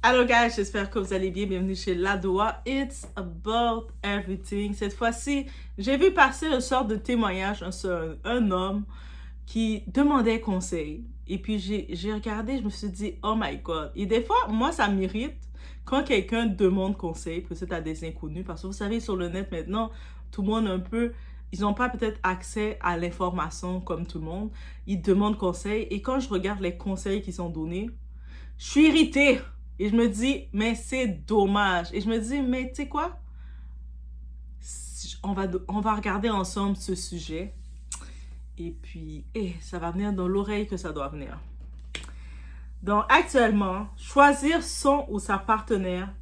Hello guys, j'espère que vous allez bien. Bienvenue chez Ladoa. It's about everything. Cette fois-ci, j'ai vu passer une sorte de témoignage, un homme qui demandait conseil. Et puis j'ai regardé, je me suis dit, oh my God. Et des fois, moi, ça m'irrite quand quelqu'un demande conseil, peut-être à des inconnus, parce que vous savez, sur le net maintenant, tout le monde un peu, ils n'ont pas peut-être accès à l'information comme tout le monde. Ils demandent conseil. Et quand je regarde les conseils qui sont donnés, je suis irritée. Et je me dis, mais c'est dommage. Et je me dis, mais tu sais quoi? On va regarder ensemble ce sujet. Et puis, ça va venir dans l'oreille que ça doit venir. Donc, actuellement, choisir son ou sa partenaire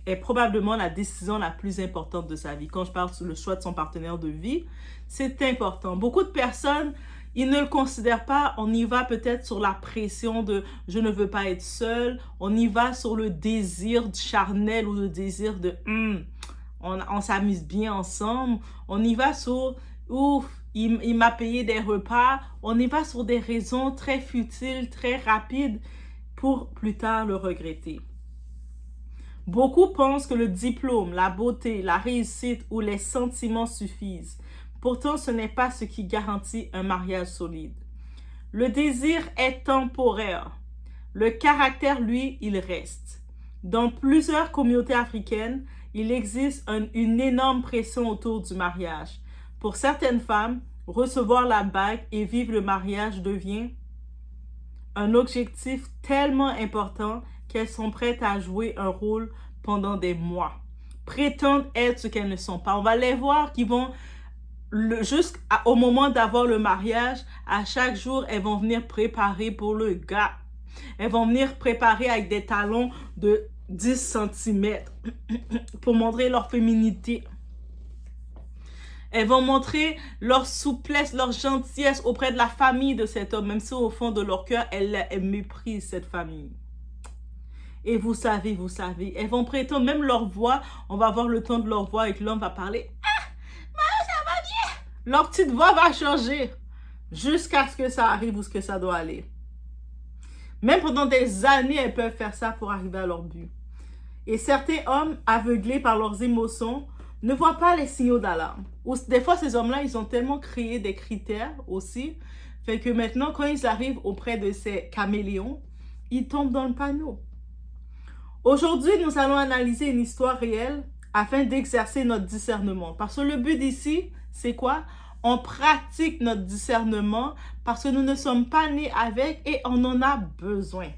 est probablement la décision la plus importante de sa vie. Quand je parle sur le choix de son partenaire de vie, c'est important. Beaucoup de personnes, ils ne le considèrent pas. On y va peut-être sur la pression de « je ne veux pas être seul ». On y va sur le désir charnel ou le désir de « on s'amuse bien ensemble ». On y va sur « ouf, il m'a payé des repas ». On y va sur des raisons très futiles, très rapides pour plus tard le regretter. Beaucoup pensent que le diplôme, la beauté, la réussite ou les sentiments suffisent. Pourtant, ce n'est pas ce qui garantit un mariage solide. Le désir est temporaire. Le caractère, lui, il reste. Dans plusieurs communautés africaines, il existe une énorme pression autour du mariage. Pour certaines femmes, recevoir la bague et vivre le mariage devient un objectif tellement important qu'elles sont prêtes à jouer un rôle pendant des mois. Prétendent être ce qu'elles ne sont pas. On va les voir qui vont, jusqu'au moment d'avoir le mariage, à chaque jour, elles vont venir préparer pour le gars. Elles vont venir préparer avec des talons de 10 cm pour montrer leur féminité. Elles vont montrer leur souplesse, leur gentillesse auprès de la famille de cet homme, même si au fond de leur cœur, elles méprisent cette famille. Et vous savez, elles vont prétendre, même leur voix, on va avoir le ton de leur voix et que l'homme va parler. « Ah, Maman, ça va bien! » Leur petite voix va changer jusqu'à ce que ça arrive où ce que ça doit aller. Même pendant des années, elles peuvent faire ça pour arriver à leur but. Et certains hommes, aveuglés par leurs émotions, ne voient pas les signaux d'alarme. Ou des fois, ces hommes-là, ils ont tellement créé des critères aussi, fait que maintenant, quand ils arrivent auprès de ces caméléons, ils tombent dans le panneau. Aujourd'hui, nous allons analyser une histoire réelle afin d'exercer notre discernement. Parce que le but d'ici, c'est quoi? On pratique notre discernement parce que nous ne sommes pas nés avec et on en a besoin.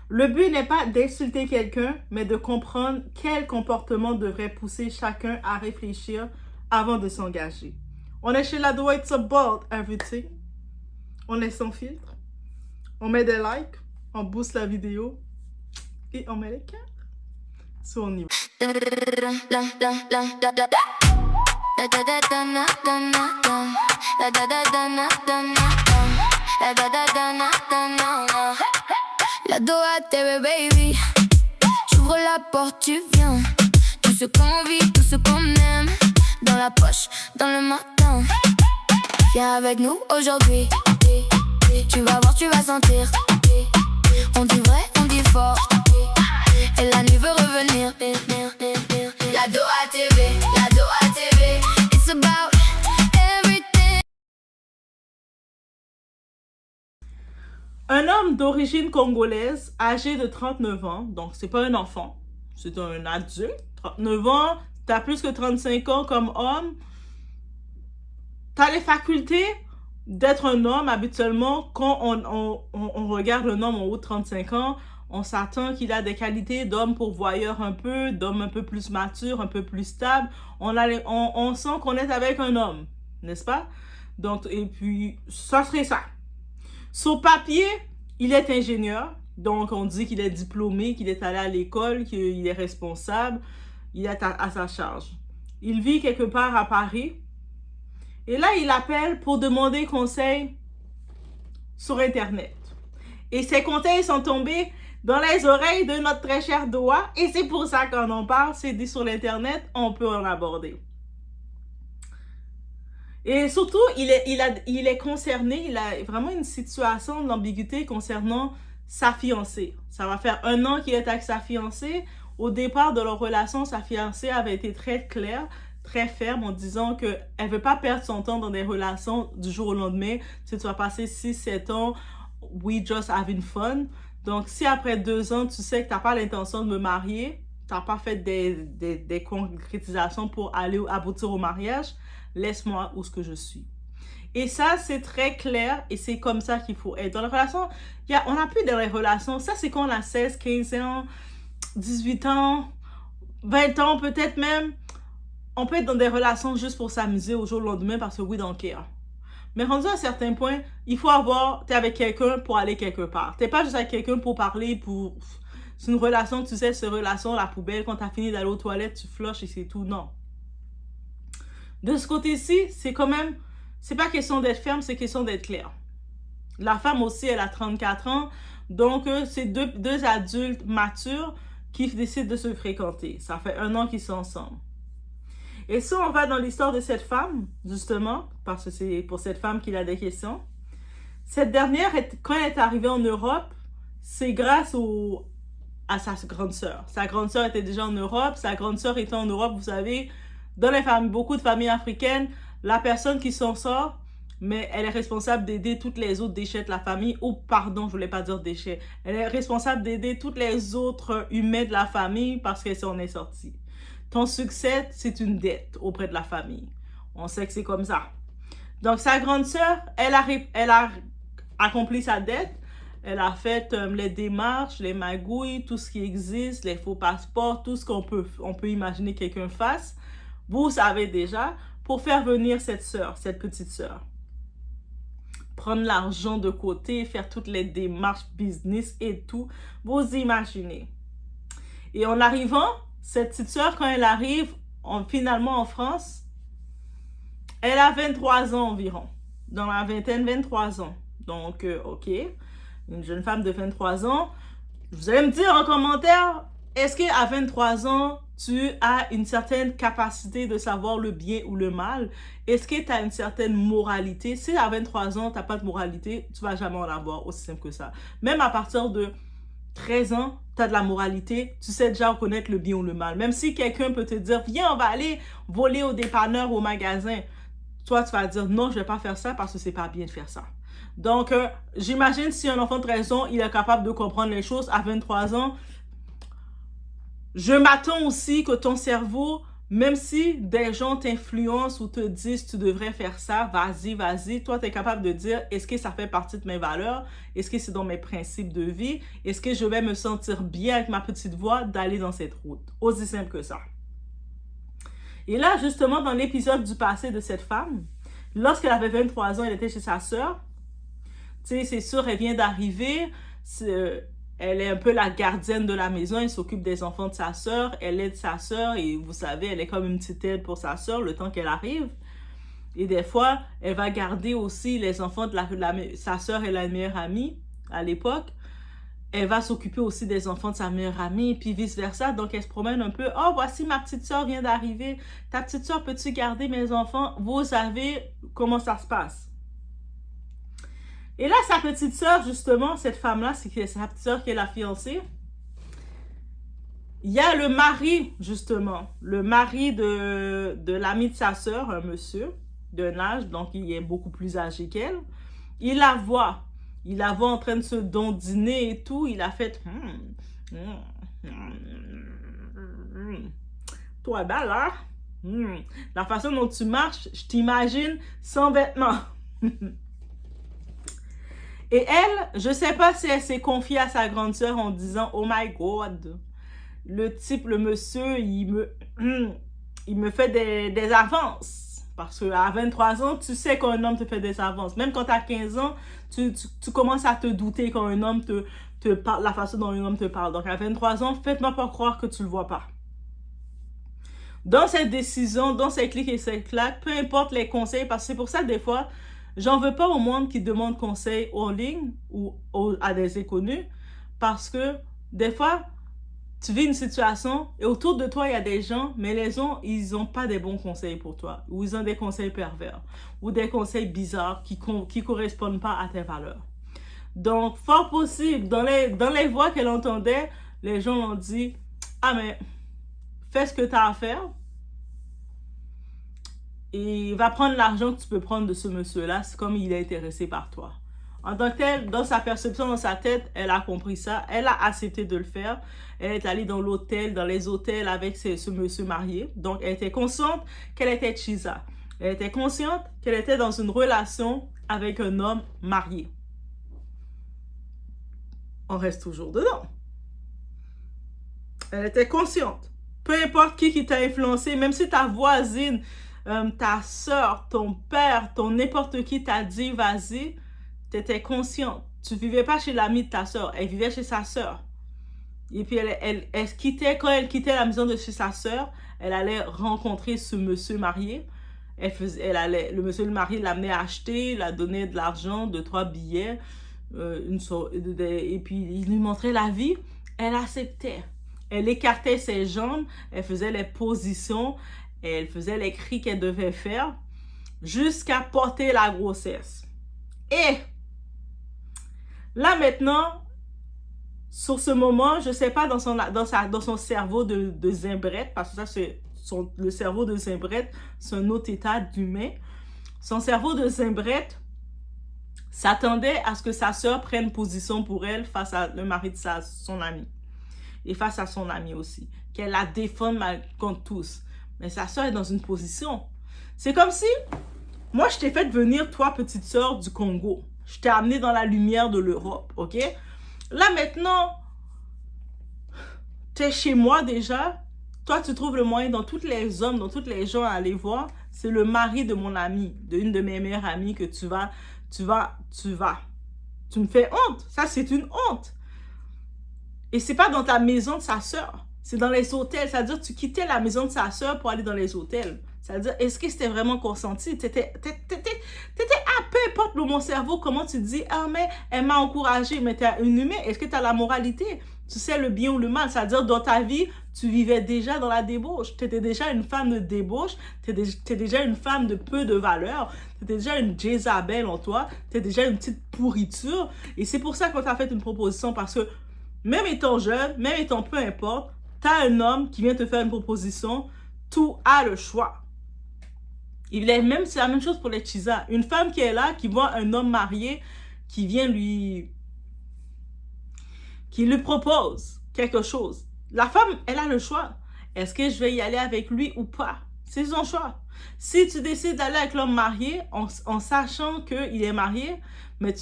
Le but n'est pas d'insulter quelqu'un, mais de comprendre quel comportement devrait pousser chacun à réfléchir avant de s'engager. On est chez Ladoa, it's about everything. On est sans filtre. On met des likes, on booste la vidéo et on met les cœurs. So on y va. Ladoa TV baby, j'ouvre la porte, tu viens. Tout ce qu'on vit, tout ce qu'on aime, dans la poche, dans le matin. Viens avec nous aujourd'hui. Tu vas voir, tu vas sentir. On dit vrai, on dit fort. Et la nuit veut revenir. Ladoa TV, Ladoa TV, it's about everything. Un homme d'origine congolaise, âgé de 39 ans, donc c'est pas un enfant, c'est un adulte, 39 ans, t'as plus que 35 ans comme homme, t'as les facultés d'être un homme. Habituellement, quand on regarde un homme en haut de 35 ans, on s'attend qu'il a des qualités d'homme pourvoyeur un peu, d'homme un peu plus mature, un peu plus stable. On sent qu'on est avec un homme, n'est-ce pas? Donc, et puis, ça serait ça. Sur papier, il est ingénieur, donc on dit qu'il est diplômé, qu'il est allé à l'école, qu'il est responsable, il est à sa charge. Il vit quelque part à Paris, et là il appelle pour demander conseil sur Internet. Et ces conseils sont tombés dans les oreilles de notre très cher Doa, et c'est pour ça qu'on en parle, c'est dit sur l'Internet, on peut en aborder. Et surtout, il est concerné, il a vraiment une situation d'ambiguïté concernant sa fiancée. Ça va faire 1 an qu'il est avec sa fiancée. Au départ de leur relation, sa fiancée avait été très claire, très ferme, en disant qu'elle ne veut pas perdre son temps dans des relations du jour au lendemain. Tu vas passer 6-7 ans, we just having fun. Donc, si après 2 ans, tu sais que tu n'as pas l'intention de me marier, tu n'as pas fait des concrétisations pour aller aboutir au mariage, laisse-moi où ce que je suis. Et ça, c'est très clair et c'est comme ça qu'il faut être. Dans la relation, on n'a plus de relations. Ça, c'est quand on a 16, 15 ans, 18 ans, 20 ans peut-être même. On peut être dans des relations juste pour s'amuser au jour le lendemain parce que we don't care. Mais rendu à un certain point, il faut t'es avec quelqu'un pour aller quelque part. T'es pas juste avec quelqu'un pour parler, c'est une relation, tu sais, cette relation, la poubelle, quand t'as fini d'aller aux toilettes, tu flushes et c'est tout. Non. De ce côté-ci, c'est quand même, c'est pas question d'être ferme, c'est question d'être clair. La femme aussi, elle a 34 ans, donc c'est deux adultes matures qui décident de se fréquenter. Ça fait 1 an qu'ils sont ensemble. Et si on va dans l'histoire de cette femme, justement, parce que c'est pour cette femme qu'il a des questions, cette dernière, quand elle est arrivée en Europe, c'est grâce à sa grande sœur. Sa grande sœur était déjà en Europe. Sa grande sœur étant en Europe, vous savez, dans les familles, beaucoup de familles africaines, la personne qui s'en sort, mais elle est responsable d'aider toutes les autres déchets de la famille, ou pardon, je voulais pas dire déchets, elle est responsable d'aider toutes les autres humains de la famille parce qu'elle s'en est sortie. Ton succès, c'est une dette auprès de la famille. On sait que c'est comme ça. Donc, sa grande sœur, elle a accompli sa dette. Elle a fait les démarches, les magouilles, tout ce qui existe, les faux passeports, tout ce qu'on peut imaginer quelqu'un fasse. Vous savez déjà, pour faire venir cette sœur, cette petite sœur. Prendre l'argent de côté, faire toutes les démarches business et tout. Vous imaginez. Et en arrivant, cette petite sœur, quand elle arrive finalement en France, elle a 23 ans environ. Dans la vingtaine, 23 ans. Donc, OK. Une jeune femme de 23 ans. Vous allez me dire en commentaire, est-ce qu'à 23 ans, tu as une certaine capacité de savoir le bien ou le mal? Est-ce que tu as une certaine moralité? Si à 23 ans, tu n'as pas de moralité, tu ne vas jamais en avoir, aussi simple que ça. Même à partir de 13 ans, tu as de la moralité, tu sais déjà reconnaître le bien ou le mal. Même si quelqu'un peut te dire, viens, on va aller voler au dépanneur, au magasin. Toi, tu vas dire, non, je ne vais pas faire ça parce que ce n'est pas bien de faire ça. Donc, j'imagine si un enfant de 13 ans, il est capable de comprendre les choses à 23 ans, je m'attends aussi que ton cerveau, même si des gens t'influencent ou te disent tu devrais faire ça, vas-y, toi tu es capable de dire est-ce que ça fait partie de mes valeurs, est-ce que c'est dans mes principes de vie, est-ce que je vais me sentir bien avec ma petite voix d'aller dans cette route. Aussi simple que ça. Et là, justement, dans l'épisode du passé de cette femme, lorsqu'elle avait 23 ans, elle était chez sa sœur. Tu sais, c'est sûr, elle vient d'arriver, elle est un peu la gardienne de la maison, elle s'occupe des enfants de sa sœur, elle aide sa sœur et vous savez, elle est comme une petite aide pour sa sœur le temps qu'elle arrive. Et des fois, elle va garder aussi les enfants de sa sœur est la meilleure amie à l'époque. Elle va s'occuper aussi des enfants de sa meilleure amie, puis vice-versa. Donc, elle se promène un peu. « Oh, voici ma petite sœur vient d'arriver. Ta petite sœur, peux-tu garder mes enfants? » Vous savez comment ça se passe. Et là, sa petite sœur, justement, cette femme-là, c'est sa petite sœur qui est la fiancée. Il y a le mari, justement, le mari de l'ami de sa sœur, un monsieur d'un âge, donc il est beaucoup plus âgé qu'elle. Il la voit en train de se dandiner et tout. Il a fait toi, belle, hein? La façon dont tu marches, je t'imagine sans vêtements. Et elle, je ne sais pas si elle s'est confiée à sa grande sœur en disant « Oh my God, le monsieur, il me fait des avances. » Parce qu'à 23 ans, tu sais qu'un homme te fait des avances. Même quand tu as 15 ans, tu commences à te douter quand un homme te parle, la façon dont un homme te parle. Donc à 23 ans, faites-moi pas croire que tu ne le vois pas. Dans cette décision, dans ces clics et ces claques, peu importe les conseils, parce que c'est pour ça des fois, j'en veux pas au monde qui demande conseil en ligne ou à des inconnus, parce que des fois, tu vis une situation et autour de toi, il y a des gens, mais les gens, ils n'ont pas des bons conseils pour toi, ou ils ont des conseils pervers, ou des conseils bizarres qui ne correspondent pas à tes valeurs. Donc, fort possible, dans les voix qu'elle entendait, les gens l'ont dit, ah mais, fais ce que tu as à faire. Et va prendre l'argent que tu peux prendre de ce monsieur-là, c'est comme il est intéressé par toi. En tant que tel, dans sa perception, dans sa tête, elle a compris ça. Elle a accepté de le faire. Elle est allée dans l'hôtel, dans les hôtels avec ce monsieur marié. Donc, elle était consciente qu'elle était Chisa. Elle était consciente qu'elle était dans une relation avec un homme marié. On reste toujours dedans. Elle était consciente. Peu importe qui t'a influencé, même si ta voisine, ta soeur, ton père, n'importe qui t'a dit vas-y, tu étais consciente. Tu ne vivais pas chez l'amie de ta soeur, elle vivait chez sa soeur. Et puis elle quittait, quand elle quittait la maison de chez sa soeur, elle allait rencontrer ce monsieur marié. Le monsieur marié l'amenait à acheter, la donnait de l'argent, 2-3 billets, et puis il lui montrait la vie. Elle acceptait. Elle écartait ses jambes, elle faisait les positions, elle faisait les cris qu'elle devait faire jusqu'à porter la grossesse. Et là maintenant, sur ce moment, je ne sais pas dans son cerveau de Zimbrette, parce que ça c'est le cerveau de Zimbrette, c'est un autre état d'humain. Son cerveau de Zimbrette s'attendait à ce que sa sœur prenne position pour elle face à le mari de son ami. Et face à son ami aussi. Qu'elle la défende contre tous. Mais sa sœur est dans une position. C'est comme si, moi je t'ai fait venir, toi petite sœur du Congo. Je t'ai amené dans la lumière de l'Europe, ok? Là maintenant, t'es chez moi déjà. Toi tu trouves le moyen dans tous les hommes, dans tous les gens à aller voir. C'est le mari de mon ami, d'une de mes meilleures amies que tu me fais honte. Ça c'est une honte. Et c'est pas dans ta maison de sa sœur. C'est dans les hôtels. C'est-à-dire que tu quittais la maison de sa sœur pour aller dans les hôtels. C'est-à-dire, est-ce que c'était vraiment consenti? T'étais peu importe mon cerveau, comment tu dis, ah mais elle m'a encouragé, mais t'es un humain. Est-ce que tu as la moralité? Tu sais le bien ou le mal. C'est-à-dire, dans ta vie, tu vivais déjà dans la débauche. Tu étais déjà une femme de débauche. Tu étais déjà une femme de peu de valeur. Tu étais déjà une Jézabel en toi. Tu étais déjà une petite pourriture. Et c'est pour ça qu'on t'a fait une proposition, parce que même étant jeune, même étant peu importe, t'as un homme qui vient te faire une proposition, tout a le choix. C'est la même chose pour les Chisa. Une femme qui est là, qui voit un homme marié, qui vient qui lui propose quelque chose. La femme, elle a le choix. Est-ce que je vais y aller avec lui ou pas? C'est son choix. Si tu décides d'aller avec l'homme marié, en sachant qu'il est marié, mais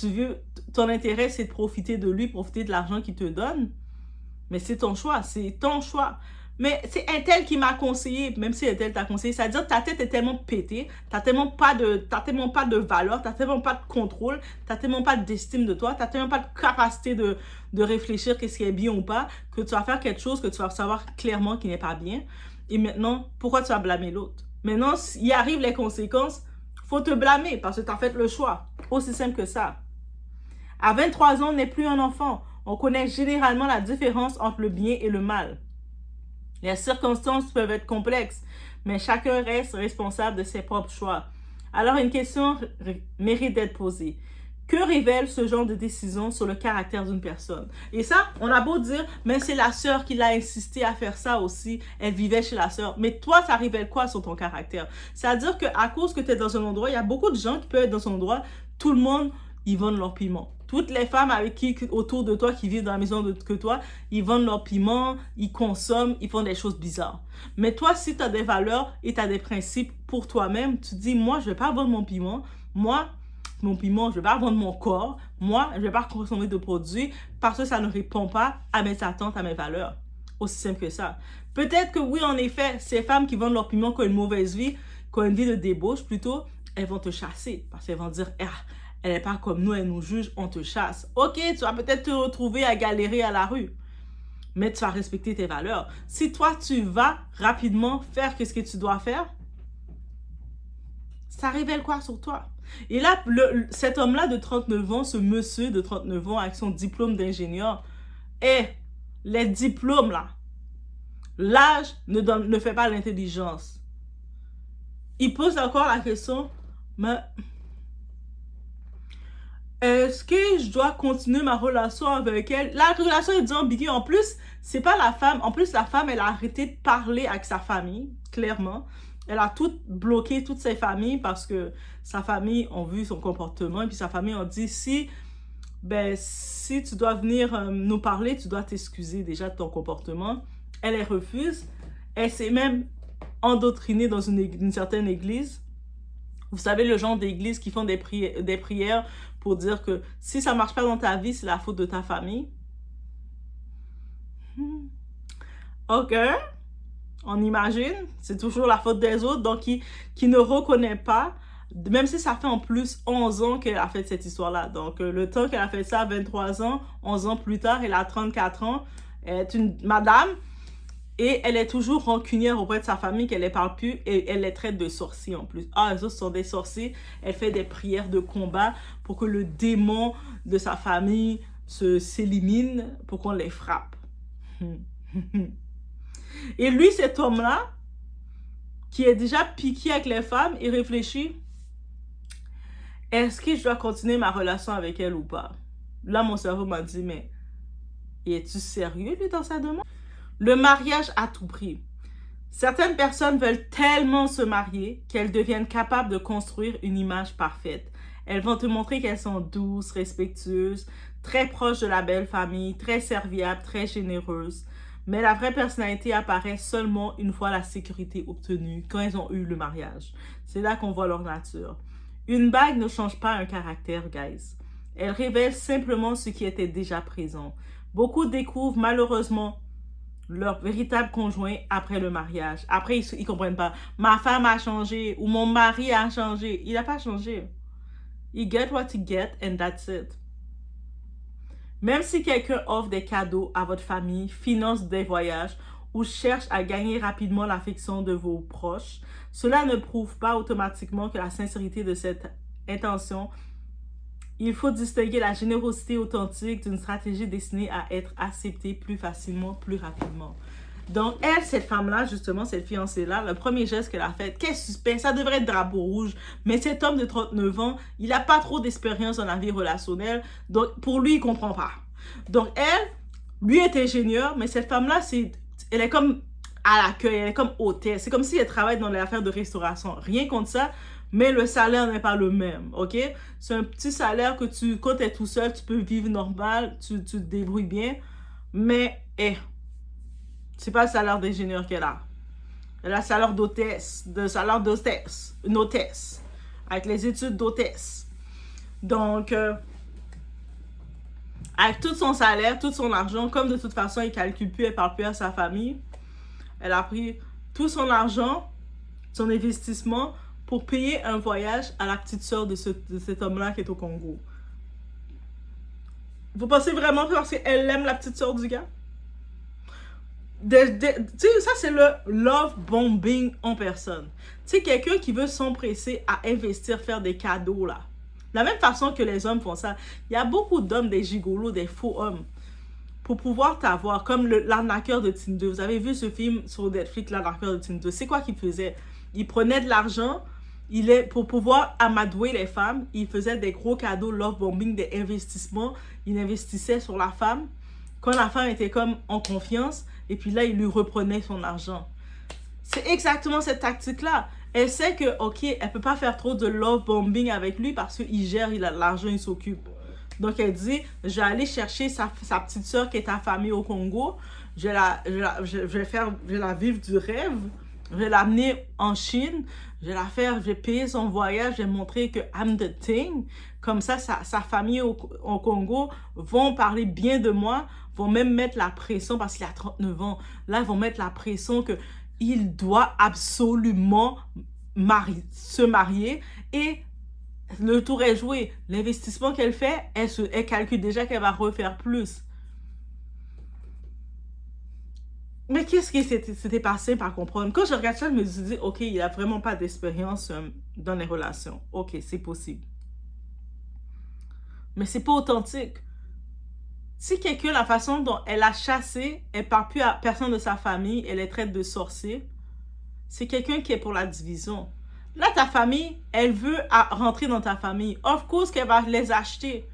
ton intérêt, c'est de profiter de lui, profiter de l'argent qu'il te donne, mais c'est ton choix, c'est ton choix. Mais c'est un tel qui m'a conseillé, même si un tel t'a conseillé, c'est-à-dire que ta tête est tellement pétée, t'as tellement pas de valeur, t'as tellement pas de contrôle, t'as tellement pas d'estime de toi, t'as tellement pas de capacité de réfléchir qu'est-ce qui est bien ou pas, que tu vas faire quelque chose que tu vas savoir clairement qui n'est pas bien. Et maintenant, pourquoi tu vas blâmer l'autre? Maintenant, s'il arrive les conséquences, faut te blâmer parce que tu as fait le choix. Aussi simple que ça. À 23 ans, on n'est plus un enfant. On connaît généralement la différence entre le bien et le mal. Les circonstances peuvent être complexes, mais chacun reste responsable de ses propres choix. Alors, une question mérite d'être posée. Que révèle ce genre de décision sur le caractère d'une personne? Et ça, on a beau dire, mais c'est la sœur qui l'a insisté à faire ça aussi. Elle vivait chez la sœur. Mais toi, ça révèle quoi sur ton caractère? C'est-à-dire qu'à cause que tu es dans un endroit, il y a beaucoup de gens qui peuvent être dans un endroit, tout le monde, ils vendent leur piment. Toutes les femmes autour de toi qui vivent dans la maison que toi, ils vendent leur piment, ils consomment, ils font des choses bizarres. Mais toi, si tu as des valeurs et tu as des principes pour toi-même, tu te dis, moi, je ne vais pas vendre mon piment. Mon piment, je ne vais pas vendre mon corps. Moi, je ne vais pas consommer de produits parce que ça ne répond pas à mes attentes, à mes valeurs. Aussi simple que ça. Peut-être que oui, en effet, ces femmes qui vendent leur piment qui ont une mauvaise vie, qui ont une vie de débauche plutôt, elles vont te chasser parce qu'elles vont dire, ah, elle n'est pas comme nous, elle nous juge, on te chasse. Ok, tu vas peut-être te retrouver à galérer à la rue, mais tu vas respecter tes valeurs. Si toi, tu vas rapidement faire ce que tu dois faire, ça révèle quoi sur toi? Et là, cet homme-là de 39 ans, ce monsieur de 39 ans avec son diplôme d'ingénieur, les diplômes là, l'âge ne fait pas l'intelligence. Il pose encore la question, mais Est-ce que je dois continuer ma relation avec elle? La relation est ambiguë. En plus, c'est pas la femme. En plus, la femme, elle a arrêté de parler avec sa famille, clairement. Elle a tout bloqué, toutes ses familles, parce que sa famille ont vu son comportement. Et puis sa famille ont dit, si tu dois venir nous parler, tu dois t'excuser déjà de ton comportement. Elle refuse. Elle s'est même endoctrinée dans une certaine église. Vous savez, le genre d'église qui font des prières pour dire que si ça marche pas dans ta vie, c'est la faute de ta famille. Ok, on imagine, c'est toujours la faute des autres, donc qui ne reconnaît pas, même si ça fait en plus 11 ans qu'elle a fait cette histoire-là. Donc, le temps qu'elle a fait ça, 23 ans, 11 ans plus tard, elle a 34 ans, elle est une madame, et elle est toujours rancunière auprès de sa famille, qu'elle ne parle plus, et elle les traite de sorciers en plus. Ah, les autres sont des sorciers. Elle fait des prières de combat pour que le démon de sa famille s'élimine, pour qu'on les frappe. Et lui, cet homme-là, qui est déjà piqué avec les femmes, il réfléchit, est-ce que je dois continuer ma relation avec elle ou pas? Là, mon cerveau m'a dit, mais es-tu sérieux, lui, dans sa demande? Le mariage à tout prix. Certaines personnes veulent tellement se marier qu'elles deviennent capables de construire une image parfaite. Elles vont te montrer qu'elles sont douces, respectueuses, très proches de la belle famille, très serviables, très généreuses. Mais la vraie personnalité apparaît seulement une fois la sécurité obtenue, quand elles ont eu le mariage. C'est là qu'on voit leur nature. Une bague ne change pas un caractère, guys. Elle révèle simplement ce qui était déjà présent. Beaucoup découvrent malheureusement leur véritable conjoint après le mariage. Après, ils comprennent pas. Ma femme a changé ou mon mari a changé. Il n'a pas changé. You get what you get and that's it. Même si quelqu'un offre des cadeaux à votre famille, finance des voyages ou cherche à gagner rapidement l'affection de vos proches, cela ne prouve pas automatiquement que la sincérité de cette intention. Il faut distinguer la générosité authentique d'une stratégie destinée à être acceptée plus facilement, plus rapidement. Donc, elle, cette femme-là, justement, cette fiancée-là, le premier geste qu'elle a fait, quel suspense, ça devrait être drapeau rouge. Mais cet homme de 39 ans, il n'a pas trop d'expérience dans la vie relationnelle. Donc, pour lui, il ne comprend pas. Donc, elle, lui est ingénieur, mais cette femme-là, elle est comme à l'accueil, elle est comme hôtesse. C'est comme si elle travaille dans les affaires de restauration. Rien contre ça. Mais le salaire n'est pas le même, ok? C'est un petit salaire que quand tu es tout seul, tu peux vivre normal, tu te débrouilles bien. Mais, c'est pas le salaire d'ingénieur qu'elle a. Elle a le salaire d'hôtesse, une hôtesse, avec les études d'hôtesse. Donc, avec tout son salaire, tout son argent, comme de toute façon, elle ne calcule plus, elle ne parle plus à sa famille, elle a pris tout son argent, son investissement, pour payer un voyage à la petite sœur de cet homme-là qui est au Congo. Vous pensez vraiment que parce qu'elle aime la petite sœur du gars? Tu sais, ça c'est le love bombing en personne. Tu sais, quelqu'un qui veut s'empresser à investir, faire des cadeaux là. De la même façon que les hommes font ça. Il y a beaucoup d'hommes, des gigolos, des faux hommes. Pour pouvoir t'avoir, comme l'arnaqueur de Tinder. Vous avez vu ce film sur Netflix, l'arnaqueur de Tinder. C'est quoi qu'il faisait? Il prenait de l'argent. Pour pouvoir amadouer les femmes, il faisait des gros cadeaux, love bombing, des investissements. Il investissait sur la femme. Quand la femme était comme en confiance, et puis là, il lui reprenait son argent. C'est exactement cette tactique-là. Elle sait que, ok, elle ne peut pas faire trop de love bombing avec lui parce qu'il gère, il a de l'argent, il s'occupe. Donc, elle dit, je vais aller chercher sa petite soeur qui est affamée au Congo. Je vais la vivre du rêve. Je vais l'amener en Chine. Je vais payer son voyage, je vais montrer que I'm the thing. Comme ça, sa famille au Congo vont parler bien de moi, vont même mettre la pression, parce qu'il a 39 ans. Là, ils vont mettre la pression qu'il doit absolument se marier. Et le tour est joué. L'investissement qu'elle fait, elle calcule déjà qu'elle va refaire plus. Mais qu'est-ce qui s'était passé par comprendre? Quand je regarde ça, je me dis, ok, il n'a vraiment pas d'expérience dans les relations. Ok, c'est possible. Mais c'est pas authentique. Si quelqu'un, la façon dont elle a chassé, elle ne parle plus à personne de sa famille, elle les traite de sorciers, c'est quelqu'un qui est pour la division. Là, ta famille, elle veut rentrer dans ta famille. Of course qu'elle va les acheter.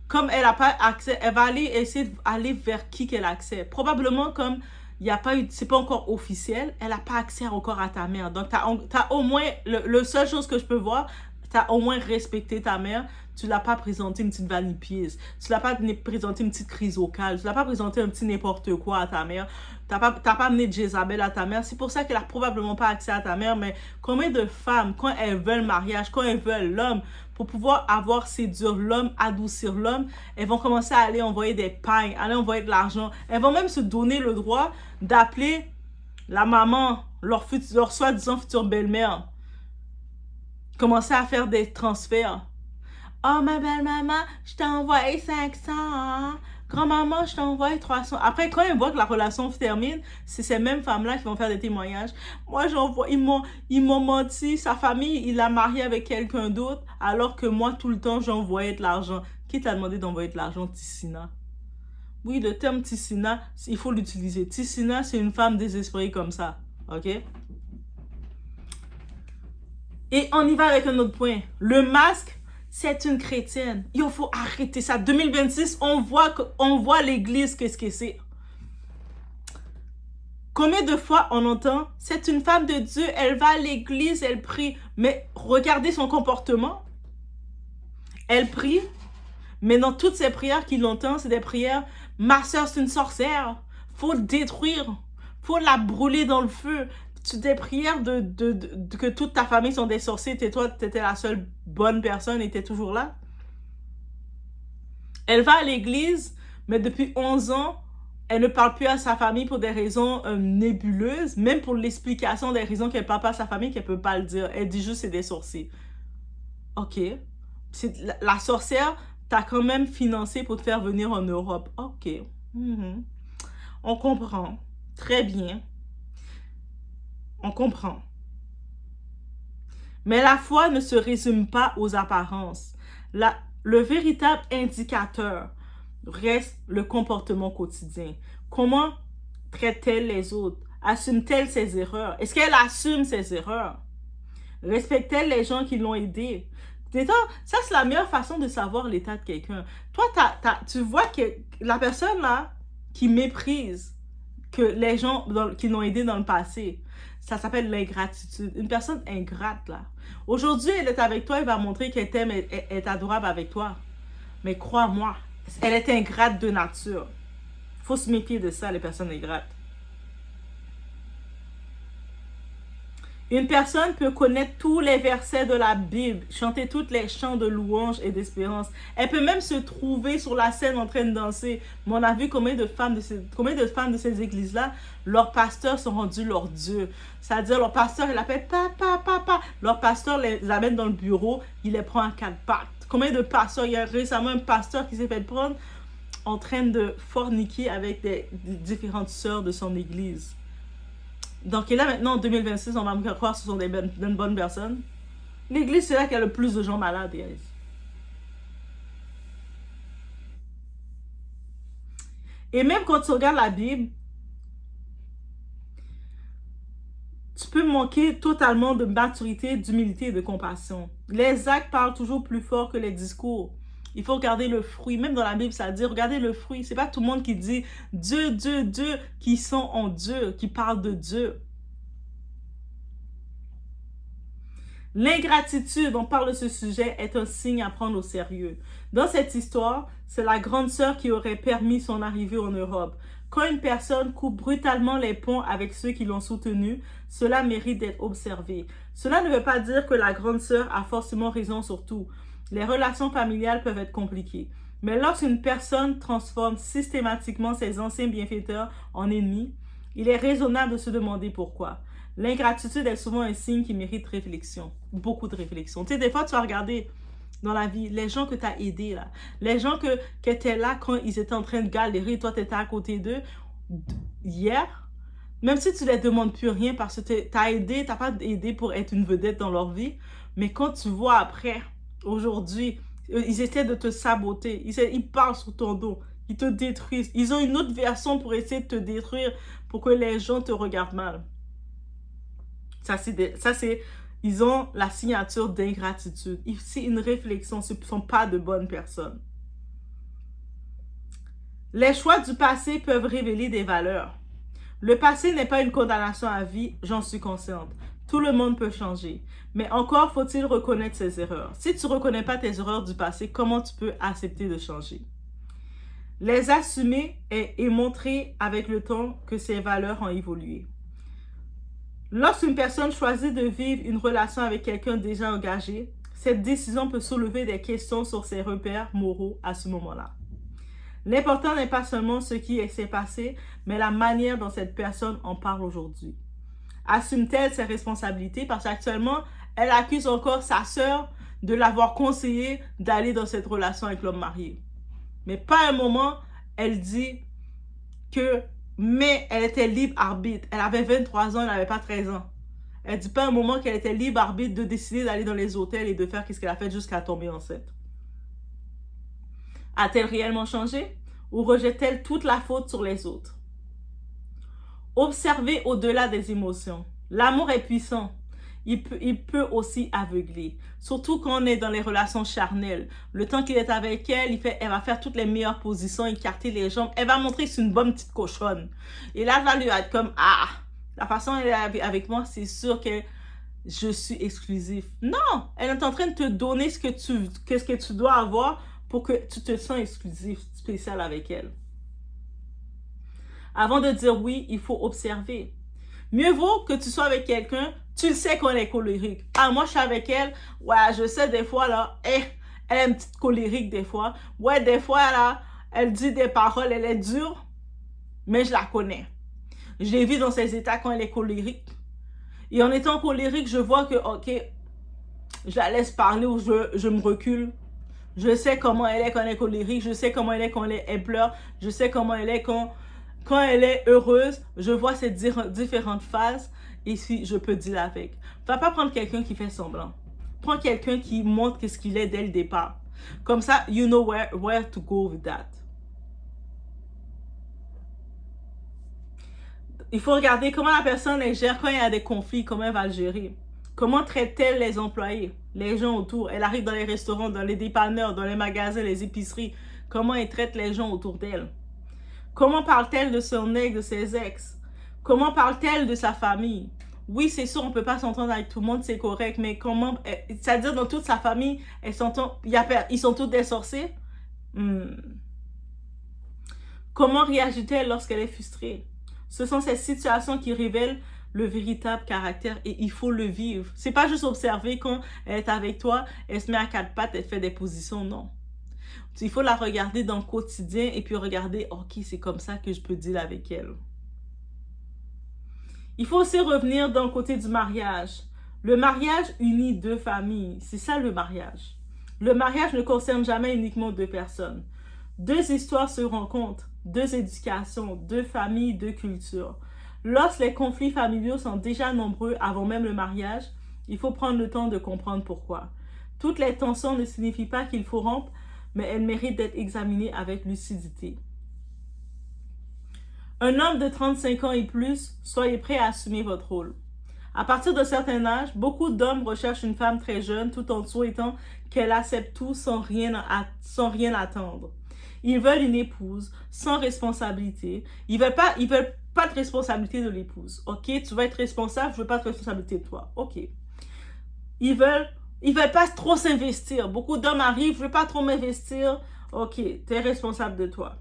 comme elle n'a pas accès, elle va aller essayer d'aller vers qui qu'elle a accès. Probablement comme il n'y a pas eu, c'est pas encore officiel, elle n'a pas accès encore à ta mère. Donc, t'as au moins, le seule chose que je peux voir, tu as au moins respecté ta mère. Tu l'as pas présenté une petite vanille pièce. Tu l'as pas présenté une petite crise vocale. Tu l'as pas présenté un petit n'importe quoi à ta mère. T'as pas amené Jézabel à ta mère. C'est pour ça qu'elle a probablement pas accès à ta mère. Mais combien de femmes, quand elles veulent le mariage, quand elles veulent l'homme, pour pouvoir avoir séduire l'homme, adoucir l'homme, elles vont commencer à aller envoyer des pagnes, aller envoyer de l'argent. Elles vont même se donner le droit d'appeler la maman, leur soi-disant future belle-mère. Commencer à faire des transferts. Oh, ma belle maman, je t'ai envoyé 500. Hein? Grand-maman, je t'ai envoyé 300. Après, quand ils voient que la relation se termine, c'est ces mêmes femmes-là qui vont faire des témoignages. Moi, ils m'ont menti. Sa famille, il l'a marié avec quelqu'un d'autre, alors que moi, tout le temps, j'envoyais de l'argent. Qui t'a demandé d'envoyer de l'argent, Tissina? Oui, le terme Tissina, il faut l'utiliser. Tissina, c'est une femme désespérée comme ça. OK? Et on y va avec un autre point. Le masque, c'est une chrétienne. Il faut arrêter ça. 2026, on voit l'église, qu'est-ce que c'est. Combien de fois on entend, c'est une femme de Dieu, elle va à l'église, elle prie. Mais regardez son comportement. Elle prie, mais dans toutes ces prières qu'il entend, c'est des prières, ma soeur c'est une sorcière, faut le détruire, faut la brûler dans le feu. Des prières que toute ta famille sont des sorciers, toi, t'étais la seule bonne personne et t'es toujours là. Elle va à l'église, mais depuis 11 ans, elle ne parle plus à sa famille pour des raisons nébuleuses, même pour l'explication des raisons qu'elle ne parle pas à sa famille, qu'elle ne peut pas le dire. Elle dit juste c'est des sorciers. OK. La sorcière t'a quand même financé pour te faire venir en Europe. OK. On comprend. Très bien. On comprend. Mais la foi ne se résume pas aux apparences. Le véritable indicateur reste le comportement quotidien. Comment traite-t-elle les autres? Assume-t-elle ses erreurs? Est-ce qu'elle assume ses erreurs? Respecte-t-elle les gens qui l'ont aidée? Ça, c'est la meilleure façon de savoir l'état de quelqu'un. Toi, tu vois que la personne là qui méprise que les gens qui l'ont aidé dans le passé, ça s'appelle l'ingratitude. Une personne ingrate, là. Aujourd'hui, elle est avec toi, elle va montrer qu'elle t'aime, elle est adorable avec toi. Mais crois-moi, elle est ingrate de nature. Il faut se méfier de ça, les personnes ingrates. Une personne peut connaître tous les versets de la Bible, chanter tous les chants de louange et d'espérance. Elle peut même se trouver sur la scène en train de danser. Mais on a vu combien de femmes de ces églises-là, leurs pasteurs sont rendus leur Dieu. C'est-à-dire, leur pasteur, il appelle papa, papa. Leur pasteur les amène dans le bureau, il les prend à 4 pattes. Combien de pasteurs? Il y a récemment un pasteur qui s'est fait prendre en train de forniquer avec des différentes sœurs de son église. Donc, et là, maintenant, en 2026, on va me faire croire que ce sont des bonnes personnes. L'église, c'est là qu'il y a le plus de gens malades, guys. Et même quand tu regardes la Bible, tu peux manquer totalement de maturité, d'humilité et de compassion. Les actes parlent toujours plus fort que les discours. Il faut regarder le fruit. Même dans la Bible, ça dit, regardez le fruit. C'est pas tout le monde qui dit Dieu, Dieu, Dieu, qui sont en Dieu, qui parlent de Dieu. L'ingratitude, on parle de ce sujet, est un signe à prendre au sérieux. Dans cette histoire, c'est la grande sœur qui aurait permis son arrivée en Europe. Quand une personne coupe brutalement les ponts avec ceux qui l'ont soutenu, cela mérite d'être observé. Cela ne veut pas dire que la grande sœur a forcément raison sur tout. Les relations familiales peuvent être compliquées. Mais lorsqu'une personne transforme systématiquement ses anciens bienfaiteurs en ennemis, il est raisonnable de se demander pourquoi. L'ingratitude est souvent un signe qui mérite réflexion, beaucoup de réflexion. Tu sais, des fois, tu vas regarder dans la vie les gens que tu as aidés, là, les gens qui étaient là quand ils étaient en train de galérer, toi, tu étais à côté d'eux hier, même si tu ne les demandes plus rien parce que tu as aidé, tu n'as pas aidé pour être une vedette dans leur vie, mais quand tu vois après, aujourd'hui, ils essaient de te saboter, ils parlent sur ton dos, ils te détruisent, ils ont une autre version pour essayer de te détruire pour que les gens te regardent mal. Ils ont la signature d'ingratitude. C'est une réflexion, ce ne sont pas de bonnes personnes. Les choix du passé peuvent révéler des valeurs. Le passé n'est pas une condamnation à vie, j'en suis consciente. Tout le monde peut changer. Mais encore faut-il reconnaître ses erreurs. Si tu ne reconnais pas tes erreurs du passé, comment tu peux accepter de changer? Les assumer et montrer avec le temps que ses valeurs ont évolué. Lorsqu'une personne choisit de vivre une relation avec quelqu'un déjà engagé, cette décision peut soulever des questions sur ses repères moraux à ce moment-là. L'important n'est pas seulement ce qui s'est passé, mais la manière dont cette personne en parle aujourd'hui. Assume-t-elle ses responsabilités? Parce qu'actuellement, elle accuse encore sa sœur de l'avoir conseillé d'aller dans cette relation avec l'homme marié. Mais pas un moment, elle dit que, mais elle était libre arbitre. Elle avait 23 ans, elle n'avait pas 13 ans. Elle dit pas un moment qu'elle était libre arbitre de décider d'aller dans les hôtels et de faire ce qu'elle a fait jusqu'à tomber enceinte. A-t-elle réellement changé ou rejette-t-elle toute la faute sur les autres? Observer au-delà des émotions. L'amour est puissant. Il peut aussi aveugler. Surtout quand on est dans les relations charnelles. Le temps qu'il est avec elle, elle va faire toutes les meilleures positions, écarter les jambes. Elle va montrer que c'est une bonne petite cochonne. Et là, elle va lui être comme, ah, la façon dont elle est avec moi, c'est sûr que je suis exclusif. Non, elle est en train de te donner ce que tu dois avoir pour que tu te sens exclusif, spécial avec elle. Avant de dire oui, il faut observer. Mieux vaut que tu sois avec quelqu'un, tu sais qu'on est colérique. Ah, moi, je suis avec elle. Ouais, je sais des fois, là, elle est une petite colérique des fois. Ouais, des fois, là, elle dit des paroles, elle est dure, mais je la connais. Je l'ai vu dans ses états quand elle est colérique. Et en étant colérique, je vois que, ok, je la laisse parler ou je me recule. Je sais comment elle est quand elle est colérique. Je sais comment elle est quand elle pleure. Je sais comment elle est quand elle est heureuse. Je vois ces différentes phases. Et si je peux dealer avec. Va pas prendre quelqu'un qui fait semblant. Prends quelqu'un qui montre ce qu'il est dès le départ. Comme ça, you know where to go with that. Il faut regarder comment la personne les gère quand il y a des conflits, comment elle va le gérer. Comment traite-t-elle les employés, les gens autour? Elle arrive dans les restaurants, dans les dépanneurs, dans les magasins, les épiceries. Comment elle traite les gens autour d'elle? Comment parle-t-elle de son ex, de ses ex? Comment parle-t-elle de sa famille? Oui, c'est sûr, on ne peut pas s'entendre avec tout le monde, c'est correct, mais comment... C'est-à-dire, dans toute sa famille, ils sont tous des sorciers? Comment réagit-elle lorsqu'elle est frustrée? Ce sont ces situations qui révèlent le véritable caractère et il faut le vivre. C'est pas juste observer quand elle est avec toi, elle se met à quatre pattes, elle fait des positions, non. Il faut la regarder dans le quotidien et puis regarder, ok, c'est comme ça que je peux dealer avec elle. Il faut aussi revenir dans le côté du mariage. Le mariage unit deux familles, c'est ça le mariage. Le mariage ne concerne jamais uniquement deux personnes. Deux histoires se rencontrent, deux éducations, deux familles, deux cultures. Lorsque les conflits familiaux sont déjà nombreux avant même le mariage, il faut prendre le temps de comprendre pourquoi. Toutes les tensions ne signifient pas qu'il faut rompre, mais elles méritent d'être examinées avec lucidité. Un homme de 35 ans et plus, soyez prêt à assumer votre rôle. À partir d'un certain âge, beaucoup d'hommes recherchent une femme très jeune tout en souhaitant qu'elle accepte tout sans rien attendre. Ils veulent une épouse sans responsabilité. Ils veulent pas de responsabilité de l'épouse. Ok, tu vas être responsable, je veux pas de responsabilité de toi. Ok. Ils veulent pas trop s'investir. Beaucoup d'hommes arrivent, je veux pas trop m'investir. Ok, tu es responsable de toi.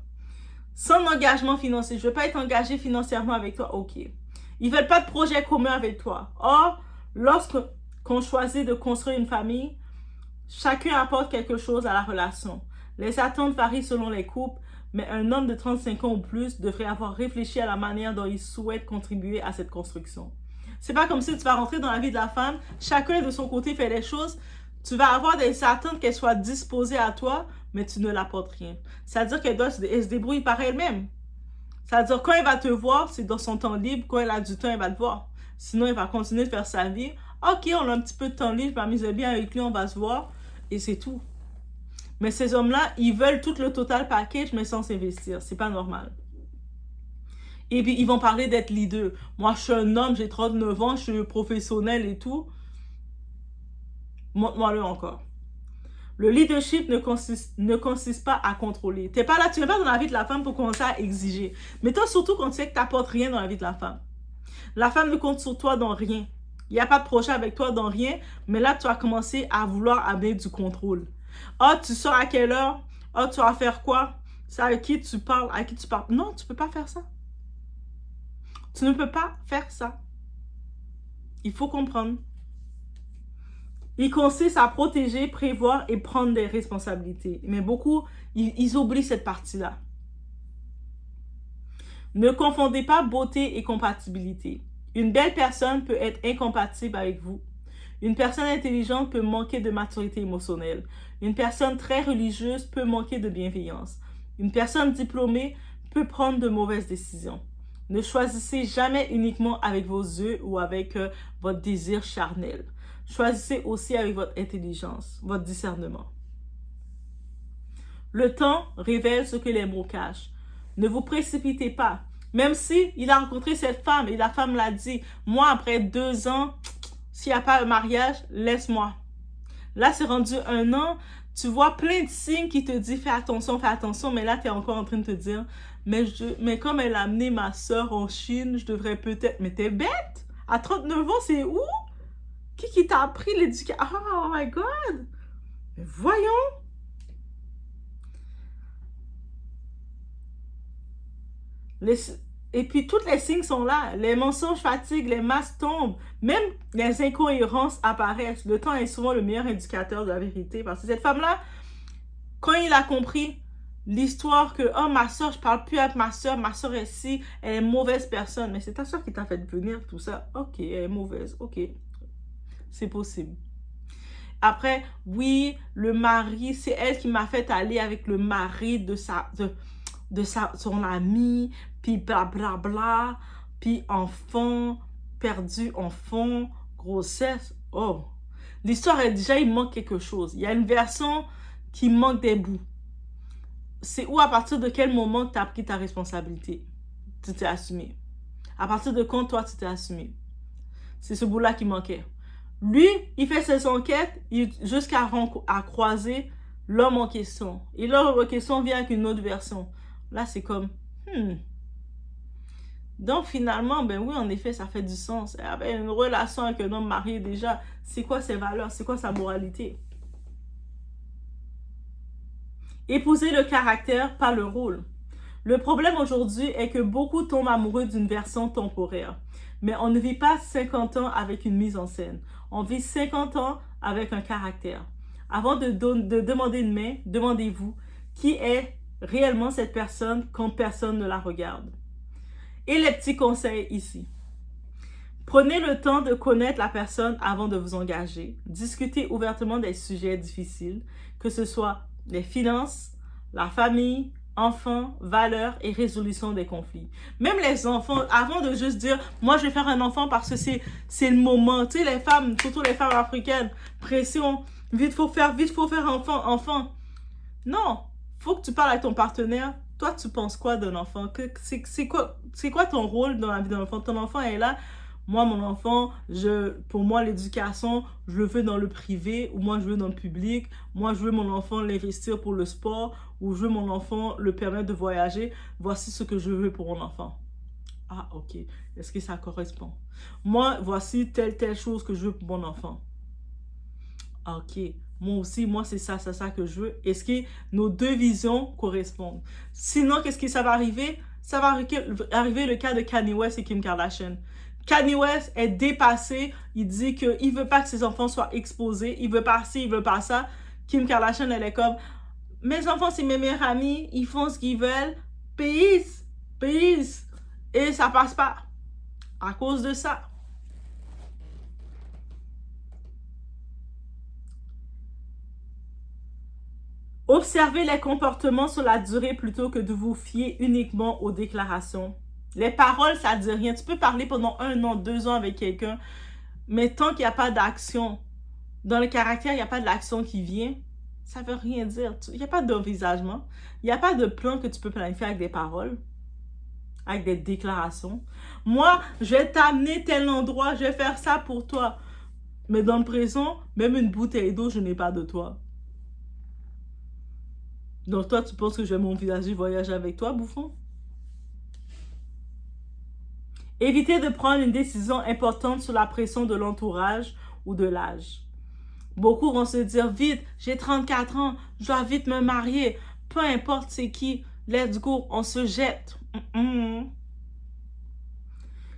Sans engagement financier, je veux pas être engagé financièrement avec toi. Ok. Ils veulent pas de projet commun avec toi. Or, lorsqu'on choisit de construire une famille, chacun apporte quelque chose à la relation. Les attentes varient selon les couples, mais un homme de 35 ans ou plus devrait avoir réfléchi à la manière dont il souhaite contribuer à cette construction. C'est pas comme si tu vas rentrer dans la vie de la femme, chacun de son côté fait les choses, tu vas avoir des attentes qu'elle soit disposée à toi, mais tu ne l'apportes rien. C'est-à-dire qu'elle se débrouille par elle-même. C'est-à-dire quand elle va te voir, c'est dans son temps libre, quand elle a du temps, elle va te voir. Sinon, elle va continuer de faire sa vie. Ok, on a un petit peu de temps libre, je m'amuse bien avec lui, on va se voir, et c'est tout. Mais ces hommes-là, ils veulent tout le total package, mais sans s'investir. C'est pas normal. Et puis, ils vont parler d'être leader. Moi, je suis un homme, j'ai 39 ans, je suis professionnel et tout. Montre-moi-le encore. Le leadership ne consiste pas à contrôler. Tu n'es pas là, tu n'es pas dans la vie de la femme pour commencer à exiger. Mais toi, surtout quand tu sais que tu n'apportes rien dans la vie de la femme. La femme ne compte sur toi dans rien. Il n'y a pas de projet avec toi dans rien, mais là, tu as commencé à vouloir amener du contrôle. Ah, tu sors à quelle heure? Ah, tu vas faire quoi? C'est avec qui tu parles? À qui tu parles? Non, tu ne peux pas faire ça. Tu ne peux pas faire ça. Il faut comprendre. Il consiste à protéger, prévoir et prendre des responsabilités. Mais beaucoup, ils oublient cette partie-là. Ne confondez pas beauté et compatibilité. Une belle personne peut être incompatible avec vous. Une personne intelligente peut manquer de maturité émotionnelle. Une personne très religieuse peut manquer de bienveillance. Une personne diplômée peut prendre de mauvaises décisions. Ne choisissez jamais uniquement avec vos yeux ou avec votre désir charnel. Choisissez aussi avec votre intelligence, votre discernement. Le temps révèle ce que les mots cachent. Ne vous précipitez pas. Même si il a rencontré cette femme et la femme l'a dit, moi après 2 ans, s'il n'y a pas un mariage, laisse-moi. Là, c'est rendu 1 an, tu vois plein de signes qui te disent fais attention, mais là, tu es encore en train de te dire, mais comme elle a amené ma soeur en Chine, je devrais peut-être... Mais t'es bête! À 39 ans, c'est où? Qui t'a appris l'éducation? Oh my God! Mais voyons! Et puis, tous les signes sont là. Les mensonges fatiguent, les masques tombent. Même les incohérences apparaissent. Le temps est souvent le meilleur indicateur de la vérité. Parce que cette femme-là, quand il a compris l'histoire que, oh, ma soeur, je parle plus avec ma soeur est ci, elle est une mauvaise personne. Mais c'est ta soeur qui t'a fait venir tout ça. Ok, elle est mauvaise. Ok, c'est possible. Après, oui, le mari, c'est elle qui m'a fait aller avec le mari de son ami, puis blablabla, bla bla, puis enfant, perdu enfant, grossesse. Oh, l'histoire est déjà, il manque quelque chose. Il y a une version qui manque des bouts. C'est où, à partir de quel moment tu as pris ta responsabilité? Tu t'es assumé. À partir de quand, toi, tu t'es assumé? C'est ce bout-là qui manquait. Lui, il fait ses enquêtes jusqu'à croiser l'homme en question. Et l'homme en question vient avec une autre version. Là, c'est comme, Donc, finalement, ben oui, en effet, ça fait du sens. Avec une relation avec un homme marié, déjà, c'est quoi ses valeurs? C'est quoi sa moralité? Épousez le caractère, pas le rôle. Le problème aujourd'hui est que beaucoup tombent amoureux d'une version temporaire. Mais on ne vit pas 50 ans avec une mise en scène. On vit 50 ans avec un caractère. Avant de demander une main, demandez-vous qui est réellement cette personne quand personne ne la regarde. Et les petits conseils ici. Prenez le temps de connaître la personne avant de vous engager. Discutez ouvertement des sujets difficiles, que ce soit les finances, la famille, enfants, valeurs et résolution des conflits. Même les enfants, avant de juste dire « moi je vais faire un enfant parce que c'est le moment », tu sais, les femmes, surtout les femmes africaines, pression, vite faut faire enfant. Non, faut que tu parles avec ton partenaire. Toi, tu penses quoi d'un enfant? C'est quoi ton rôle dans la vie d'un enfant? Ton enfant est là. Moi, mon enfant, pour moi, l'éducation, je le veux dans le privé ou moi, je veux dans le public. Moi, je veux mon enfant l'investir pour le sport ou je veux mon enfant le permettre de voyager. Voici ce que je veux pour mon enfant. Ah, ok. Est-ce que ça correspond? Moi, voici telle chose que je veux pour mon enfant. Ah, ok. Moi aussi, moi, c'est ça que je veux. Est-ce que nos deux visions correspondent? Sinon, qu'est-ce que ça va arriver? Ça va arriver le cas de Kanye West et Kim Kardashian. Kanye West est dépassé. Il dit qu'il ne veut pas que ses enfants soient exposés. Il veut pas ci, il veut pas ça. Kim Kardashian, elle est comme, mes enfants, c'est mes meilleurs amis. Ils font ce qu'ils veulent. Peace. Peace. Et ça passe pas. À cause de ça. Observez les comportements sur la durée plutôt que de vous fier uniquement aux déclarations. Les paroles, ça ne dit rien. Tu peux parler pendant 1 an, 2 ans avec quelqu'un, mais tant qu'il n'y a pas d'action, dans le caractère, il n'y a pas de l'action qui vient, ça ne veut rien dire. Il n'y a pas d'envisagement. Il n'y a pas de plan que tu peux planifier avec des paroles, avec des déclarations. Moi, je vais t'amener tel endroit, je vais faire ça pour toi. Mais dans le présent, même une bouteille d'eau, je n'ai pas de toi. Donc toi, tu penses que je vais m'envisager voyager avec toi, bouffon? Évitez de prendre une décision importante sous la pression de l'entourage ou de l'âge. Beaucoup vont se dire, vite, j'ai 34 ans, je dois vite me marier. Peu importe c'est qui, let's go, on se jette.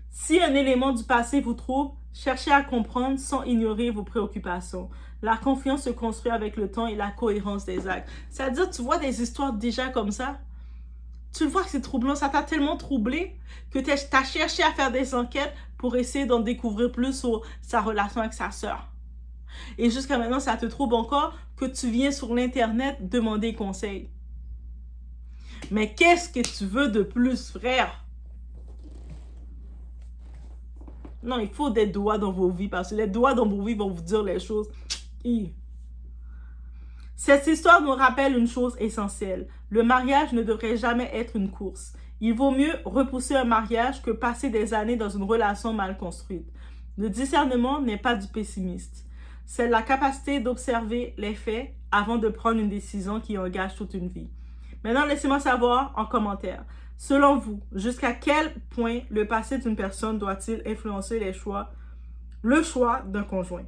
Si un élément du passé vous trouble, cherchez à comprendre sans ignorer vos préoccupations. La confiance se construit avec le temps et la cohérence des actes. C'est-à-dire, tu vois des histoires déjà comme ça, tu le vois que c'est troublant, ça t'a tellement troublé que tu as cherché à faire des enquêtes pour essayer d'en découvrir plus sur sa relation avec sa sœur. Et jusqu'à maintenant, ça te trouble encore que tu viens sur l'Internet demander conseil. Mais qu'est-ce que tu veux de plus, frère? Non, il faut des doigts dans vos vies parce que les doigts dans vos vies vont vous dire les choses. Cette histoire nous rappelle une chose essentielle. Le mariage ne devrait jamais être une course. Il vaut mieux repousser un mariage que passer des années dans une relation mal construite. Le discernement n'est pas du pessimiste. C'est la capacité d'observer les faits avant de prendre une décision qui engage toute une vie. Maintenant, laissez-moi savoir en commentaire. Selon vous, jusqu'à quel point le passé d'une personne doit-il influencer le choix d'un conjoint?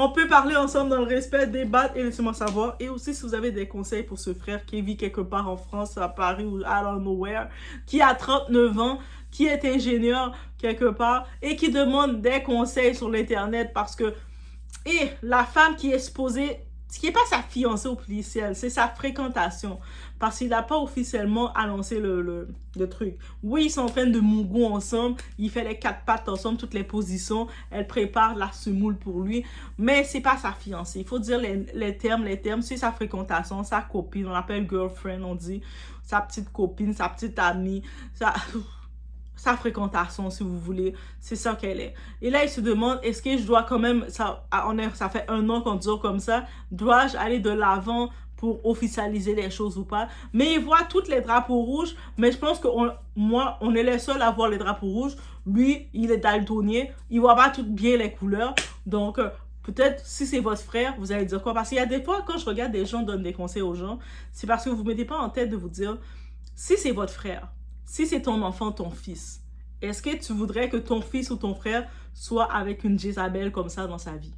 On peut parler ensemble dans le respect, débattre et laissez-moi savoir. Et aussi, si vous avez des conseils pour ce frère qui vit quelque part en France, à Paris ou I don't know where, qui a 39 ans, qui est ingénieur quelque part et qui demande des conseils sur l'Internet parce que la femme qui est supposée, ce qui n'est pas sa fiancée officielle, c'est sa fréquentation. Parce qu'il n'a pas officiellement annoncé le truc. Oui, ils sont en train de mougou ensemble. Il fait les 4 pattes ensemble, toutes les positions. Elle prépare la semoule pour lui. Mais c'est pas sa fiancée. Il faut dire les termes. C'est sa fréquentation, sa copine. On l'appelle girlfriend, on dit. Sa petite copine, sa petite amie. Sa fréquentation, si vous voulez. C'est ça qu'elle est. Et là, il se demande, est-ce que je dois quand même, ça fait 1 an qu'on dure comme ça, dois-je aller de l'avant pour officialiser les choses ou pas? Mais il voit toutes les drapeaux rouges, mais je pense que on est les seuls à voir les drapeaux rouges. Lui, il est daltonien, il voit pas toutes bien les couleurs. Donc, peut-être, si c'est votre frère, vous allez dire quoi? Parce qu'il y a des fois, quand je regarde des gens donner des conseils aux gens, c'est parce que vous ne mettez pas en tête de vous dire, si c'est votre frère, si c'est ton enfant, ton fils, est-ce que tu voudrais que ton fils ou ton frère soit avec une Jézabel comme ça dans sa vie?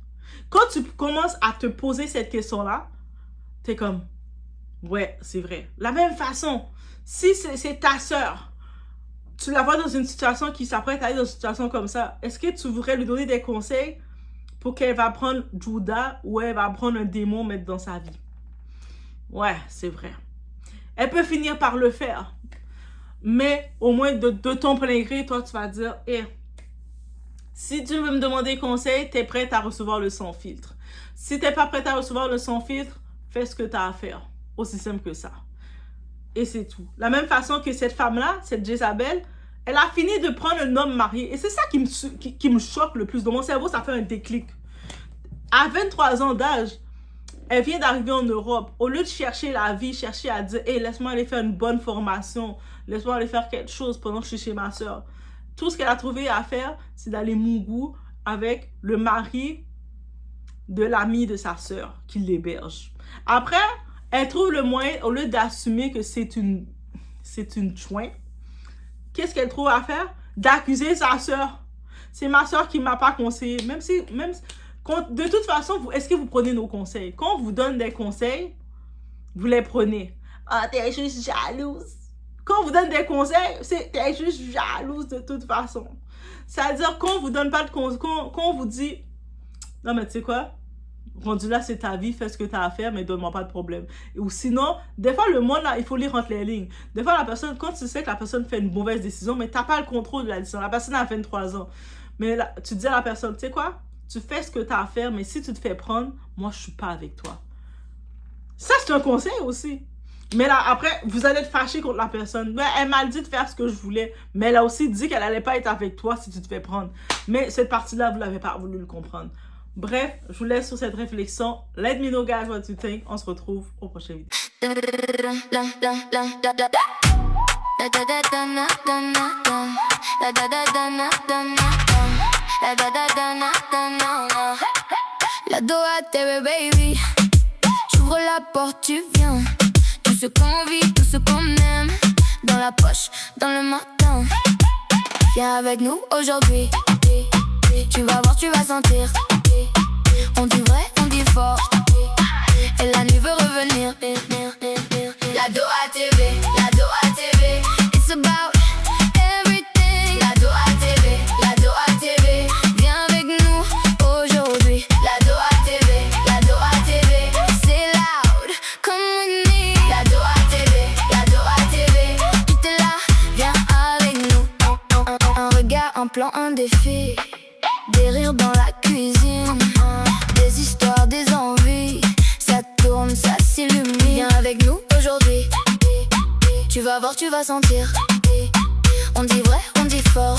Quand tu commences à te poser cette question-là, t'es comme, ouais, c'est vrai. La même façon, si c'est ta sœur, tu la vois dans une situation qui s'apprête à aller dans une situation comme ça, est-ce que tu voudrais lui donner des conseils pour qu'elle va prendre Judas ou elle va prendre un démon mettre dans sa vie? Ouais, c'est vrai. Elle peut finir par le faire. Mais au moins de ton plein gré, toi, tu vas dire, si tu veux me demander conseil, tu es prête à recevoir le sans filtre. Si tu n'es pas prête à recevoir le sans filtre, fais ce que tu as à faire. Aussi simple que ça. Et c'est tout. La même façon que cette femme-là, cette Jézabel, elle a fini de prendre un homme marié. Et c'est ça qui me choque le plus. Dans mon cerveau, ça fait un déclic. À 23 ans d'âge, elle vient d'arriver en Europe. Au lieu de chercher la vie, chercher à dire, laisse-moi aller faire une bonne formation. Laisse-moi aller faire quelque chose pendant que je suis chez ma soeur. Tout ce qu'elle a trouvé à faire, c'est d'aller mougou avec le mari de l'ami de sa soeur qui l'héberge. Après, elle trouve le moyen, au lieu d'assumer que c'est une chouin, qu'est-ce qu'elle trouve à faire? D'accuser sa soeur. C'est ma soeur qui ne m'a pas conseillé. De toute façon, est-ce que vous prenez nos conseils? Quand on vous donne des conseils, vous les prenez. Ah, t'es juste jalouse. Quand on vous donne des conseils, t'es juste jalouse de toute façon. C'est-à-dire, quand on vous donne pas de conseils, quand on vous dit, non mais tu sais quoi, rendu là, c'est ta vie, fais ce que tu as à faire, mais donne-moi pas de problème. Ou sinon, des fois, le monde, là, il faut lire entre les lignes. Des fois, la personne, quand tu sais que la personne fait une mauvaise décision, mais tu n'as pas le contrôle de la décision. La personne a 23 ans. Mais là, tu dis à la personne, tu sais quoi, tu fais ce que tu as à faire, mais si tu te fais prendre, moi, je suis pas avec toi. Ça, c'est un conseil aussi. Mais là, après, vous allez être fâché contre la personne. Ouais, elle m'a dit de faire ce que je voulais. Mais elle a aussi dit qu'elle n'allait pas être avec toi si tu te fais prendre. Mais cette partie-là, vous n'avez pas voulu le comprendre. Bref, je vous laisse sur cette réflexion. Let me know, guys, what you think. On se retrouve au prochain vidéo. La Doha TV, baby. J'ouvre la porte, tu viens. ce qu'on vit, tout ce qu'on aime. Dans la poche, dans le matin. Viens avec nous aujourd'hui. Tu vas voir, tu vas sentir. On dit vrai, on dit fort. Et la nuit veut revenir. La Doha TV, la Doha TV. It's about everything. La Doha TV, la Doha TV. Viens avec nous aujourd'hui. La Doha TV, la Doha TV. C'est loud, come with me. La Doha TV, la Doha TV. Tout est là, viens avec nous. Un regard, un plan, un défi. Des rires dans la cuisine. Des histoires, des envies. Ça tourne, ça s'illumine. Viens avec nous aujourd'hui. Tu vas voir, tu vas sentir. On dit vrai, on dit fort.